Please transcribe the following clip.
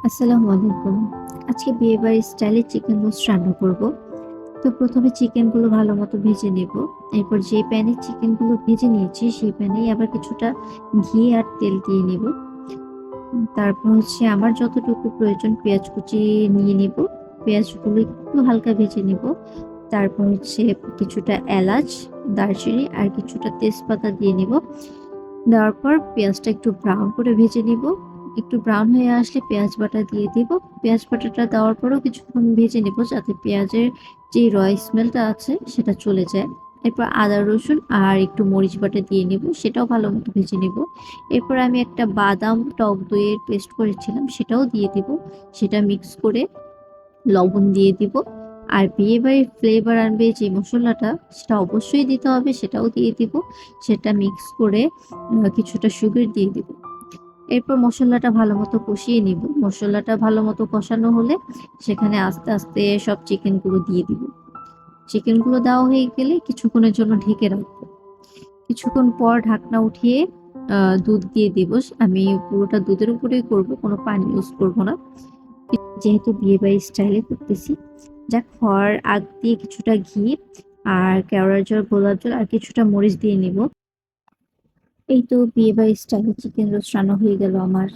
আসসালামু আলাইকুম। আজকে বিয়েবাড়ির স্টাইলে চিকেন রোস্ট রান্না করব। তো প্রথমে চিকেনগুলো ভালো মতো ভেজে নেব। এরপর যে প্যানে চিকেনগুলো ভেজে নিয়েছি সেই প্যানেই আবার কিছুটা ঘি আর তেল দিয়ে নেব। তারপর আমার যতটুকু প্রয়োজন পেঁয়াজ কুচি নিয়ে নেব। পেঁয়াজগুলো একটু হালকা ভেজে নেব। তারপর কিছুটা এলাচ, দারচিনি আর কিছুটা তেজপাতা দিয়ে নেব। দেওয়ার পর পেঁয়াজটা একটু ব্রাউন করে ভেজে নিব। একটু ব্রাউন হয়ে আসলে পেঁয়াজ বাটা দিয়ে দিব। পেঁয়াজ বাটাটা দেওয়ার পরেও কিছুক্ষণ ভেজে নেব যাতে পেঁয়াজের যে স্মেলটা আছে সেটা চলে যায়। এরপর আদা রসুন আর একটু মরিচ বাটা দিয়ে নেব, সেটাও ভালো মতো ভেজে নেব। এরপর আমি একটা বাদাম টক দইয়ের পেস্ট করেছিলাম সেটাও দিয়ে দিব। সেটা মিক্স করে লবণ দিয়ে দিব। আর বিয়েবাড়ির ফ্লেভার আনবে যে মশলাটা সেটা অবশ্যই দিতে হবে, সেটাও দিয়ে দিব। সেটা মিক্স করে কিছুটা সুগার দিয়ে দিব। এরপর মশলাটা ভালো মতো কষিয়ে নিব। মশলাটা ভালো মতো কষানো হলে সেখানে আস্তে আস্তে সব চিকেনগুলো দিয়ে দিব। চিকেনগুলো দেওয়া হয়ে গেলে কিছুক্ষণের জন্য ঢেকে রাখবো। কিছুক্ষণ পর ঢাকনা উঠিয়ে দুধ দিয়ে দিব। আমি পুরোটা দুধের উপরেই করব, কোনো পানি ইউজ করব না, যেহেতু বিয়েবাড়ির স্টাইলে করতেছি। হওয়ার আগ দিয়ে কিছুটা ঘি আর কেওড়ার জল, গোলাপ জল আর কিছুটা মরিচ দিয়ে নিব। এই তো বিয়েবাড়ির স্টাইলে চিকেন রোস্ট রান্না হয়ে গেল আমার।